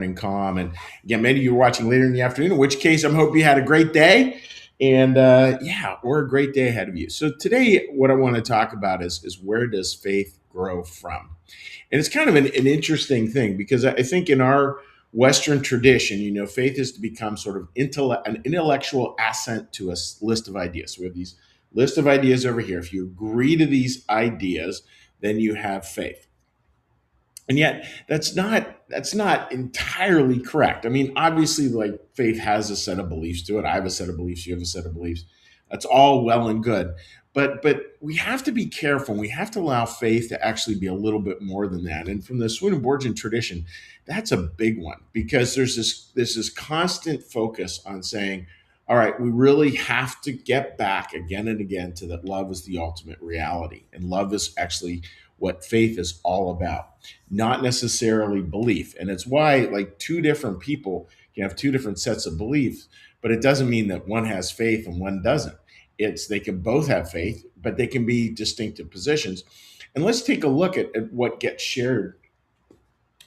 and calm. And again, maybe you're watching later in the afternoon, in which case I hope you had a great day. And yeah, we're a great day ahead of you. So today, what I want to talk about is where does faith grow from? And it's kind of an interesting thing because I think in our Western tradition, faith is to become sort of an intellectual assent to a list of ideas. So we have these list of ideas over here. If you agree to these ideas, then you have faith. And yet that's not entirely correct. I mean, obviously, like faith has a set of beliefs to it. I have a set of beliefs, you have a set of beliefs. That's all well and good. But we have to be careful. We have to allow faith to actually be a little bit more than that. And from the Swedenborgian tradition, that's a big one because there's this constant focus on saying, all right, we really have to get back again and again to that love is the ultimate reality. And love is actually what faith is all about, not necessarily belief. And it's why, like, two different people can have two different sets of beliefs, but it doesn't mean that one has faith and one doesn't. It's they can both have faith, but they can be distinctive positions. And let's take a look at what gets shared,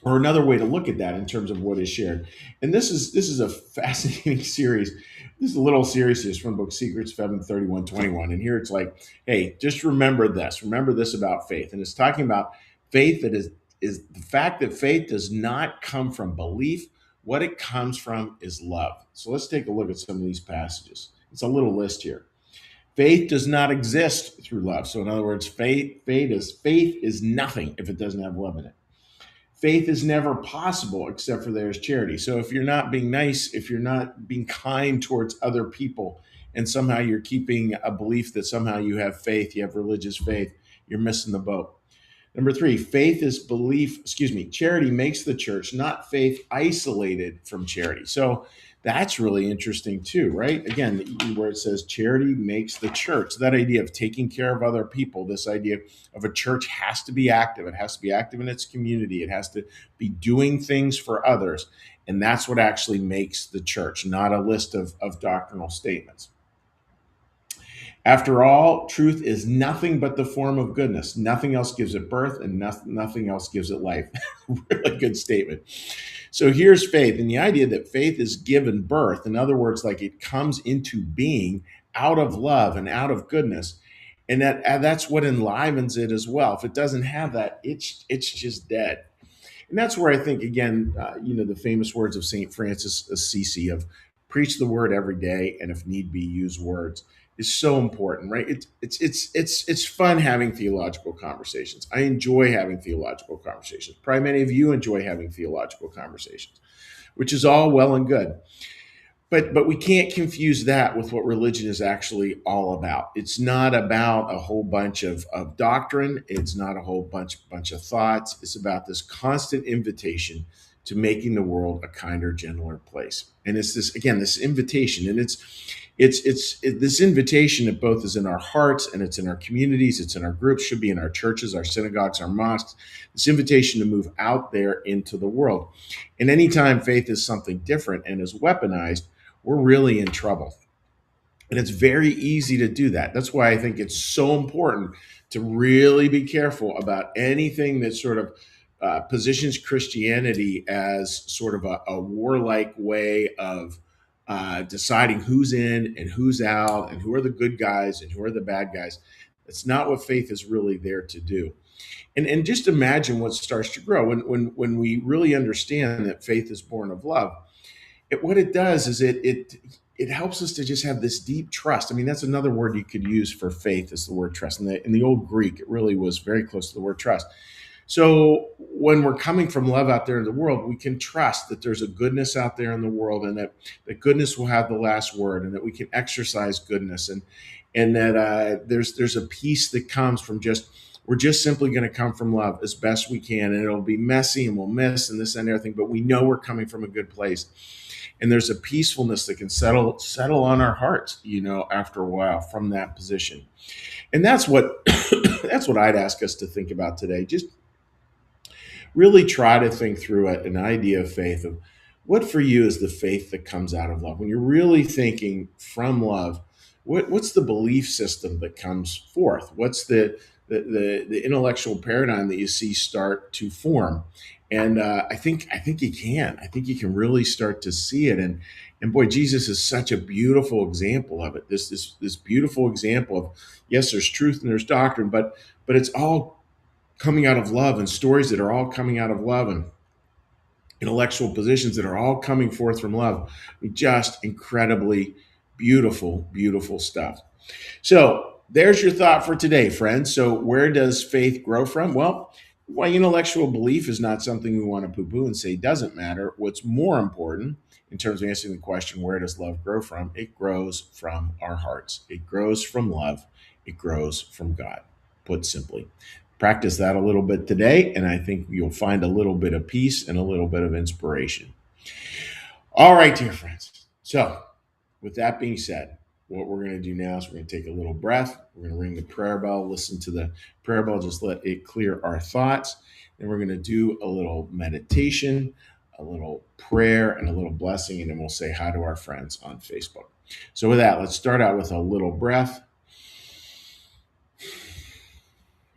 or another way to look at that in terms of what is shared. And this is a fascinating series. This is a little series here from book Secrets 7:31-21. And here it's like, hey, just remember this. Remember this about faith. And it's talking about faith that is the fact that faith does not come from belief. What it comes from is love. So let's take a look at some of these passages. It's a little list here. Faith does not exist through love. So in other words, faith is nothing if it doesn't have love in it. Faith is never possible except for there's charity. So if you're not being nice, if you're not being kind towards other people, and somehow you're keeping a belief that somehow you have faith, you have religious faith, you're missing the boat. Number three, faith is belief, charity makes the church, not faith isolated from charity. So that's really interesting too, right? Again, where it says charity makes the church, that idea of taking care of other people, this idea of a church has to be active. It has to be active in its community. It has to be doing things for others. And that's what actually makes the church, not a list of doctrinal statements. After all, truth is nothing but the form of goodness. Nothing else gives it birth, and nothing else gives it life. Really good statement. So here's faith, and the idea that faith is given birth. In other words, like it comes into being out of love and out of goodness, and that's what enlivens it as well. If it doesn't have that, it's just dead. And that's where I think, again, the famous words of Saint Francis Assisi of "preach the word every day, and if need be, use words." Is so important, right? It's fun having theological conversations. I enjoy having theological conversations. Probably many of you enjoy having theological conversations, which is all well and good. But we can't confuse that with what religion is actually all about. It's not about a whole bunch of doctrine. It's not a whole bunch of thoughts. It's about this constant invitation to making the world a kinder, gentler place. And it's this invitation, and it's this invitation that both is in our hearts and it's in our communities, it's in our groups, should be in our churches, our synagogues, our mosques. This invitation to move out there into the world. And anytime faith is something different and is weaponized, we're really in trouble. And it's very easy to do that. That's why I think it's so important to really be careful about anything that sort of positions Christianity as sort of a warlike way of deciding who's in and who's out and who are the good guys and who are the bad guys. That's not what faith is really there to do. And just imagine what starts to grow when we really understand that faith is born of love. What it does is it helps us to just have this deep trust. I mean, that's another word you could use for faith is the word trust. In the old Greek, it really was very close to the word trust. So when we're coming from love out there in the world, we can trust that there's a goodness out there in the world, and that goodness will have the last word, and that we can exercise goodness, and that there's a peace that comes from we're just simply going to come from love as best we can, and it'll be messy and we'll miss and this and everything, but we know we're coming from a good place. And there's a peacefulness that can settle on our hearts, after a while from that position. And that's what that's what I'd ask us to think about today. Just really try to think through an idea of faith, of what for you is the faith that comes out of love. When you're really thinking from love, what's the belief system that comes forth? What's the intellectual paradigm that you see start to form? And I think you can. I think you can really start to see it. And boy, Jesus is such a beautiful example of it. This beautiful example of, yes, there's truth and there's doctrine, but it's all coming out of love, and stories that are all coming out of love, and intellectual positions that are all coming forth from love. Just incredibly beautiful, beautiful stuff. So there's your thought for today, friends. So where does faith grow from? Well, why intellectual belief is not something we want to poo-poo and say doesn't matter. What's more important in terms of answering the question, where does love grow from? It grows from our hearts. It grows from love. It grows from God, put simply. Practice that a little bit today, and I think you'll find a little bit of peace and a little bit of inspiration. All right, dear friends. So with that being said, what we're going to do now is we're going to take a little breath. We're going to ring the prayer bell, listen to the prayer bell, just let it clear our thoughts. Then we're going to do a little meditation, a little prayer, and a little blessing, and then we'll say hi to our friends on Facebook. So with that, let's start out with a little breath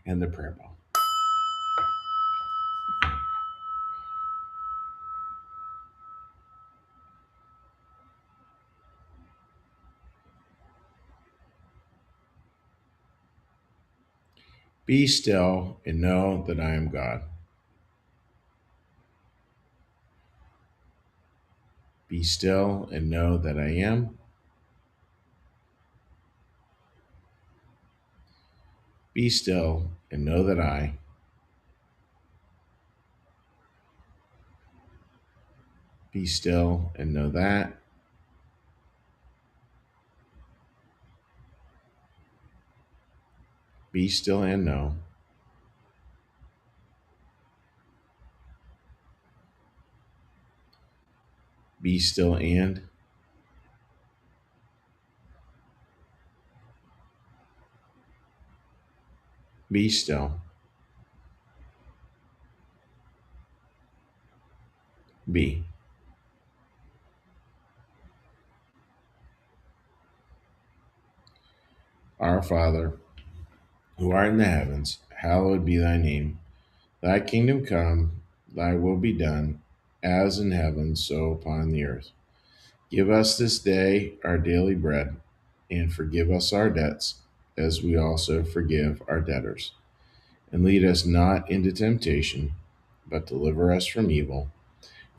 and the prayer bell. Be still and know that I am God. Be still and know that I am. Be still and know that I. Be still and know that. Be still and know. Be still and. Be still. Be. Our Father, who art in the heavens, hallowed be thy name. Thy kingdom come, thy will be done, as in heaven, so upon the earth. Give us this day our daily bread, and forgive us our debts, as we also forgive our debtors. And lead us not into temptation, but deliver us from evil.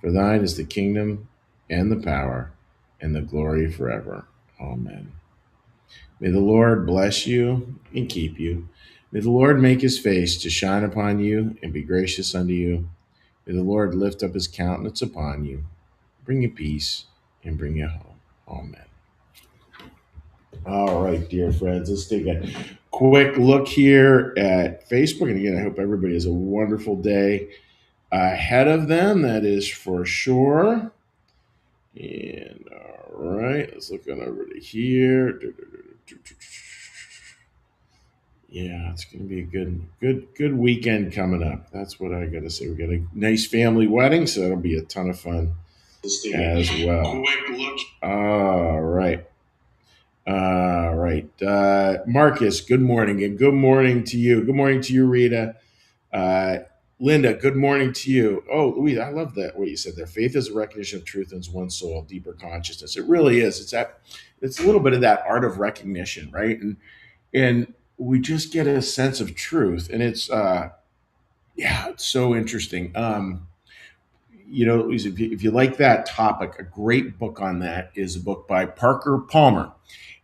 For thine is the kingdom, and the power, and the glory forever. Amen. May the Lord bless you and keep you. May the Lord make his face to shine upon you and be gracious unto you. May the Lord lift up his countenance upon you, bring you peace, and bring you home. Amen. All right, dear friends, let's take a quick look here at Facebook. And again, I hope everybody has a wonderful day ahead of them. That is for sure. And all right, let's look on over to here. Yeah, it's going to be a good weekend coming up. That's what I got to say. We got a nice family wedding, so that'll be a ton of fun as well. All right. All right. Marcus, good morning. And good morning to you. Good morning to you, Rita. Linda, good morning to you. Oh, Louise, I love that what you said there. Faith is a recognition of truth in one's soul, deeper consciousness. It really is. It's a little bit of that art of recognition, right? And we just get a sense of truth. And it's so interesting. Louise, if you like that topic, a great book on that is a book by Parker Palmer.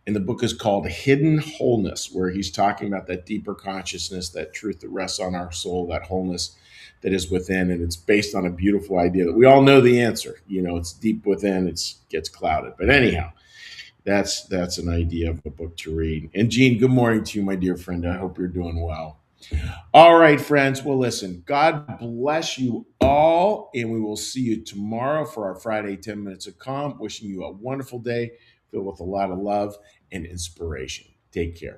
And the book is called Hidden Wholeness, where he's talking about that deeper consciousness, that truth that rests on our soul, that wholeness that is within. And it's based on a beautiful idea that we all know the answer. It's deep within, it gets clouded. But anyhow, that's an idea of a book to read. And Gene, good morning to you, my dear friend. I hope you're doing well. All right, friends. Well, listen, God bless you all, and we will see you tomorrow for our Friday 10 Minutes of Calm. Wishing you a wonderful day filled with a lot of love and inspiration. Take care.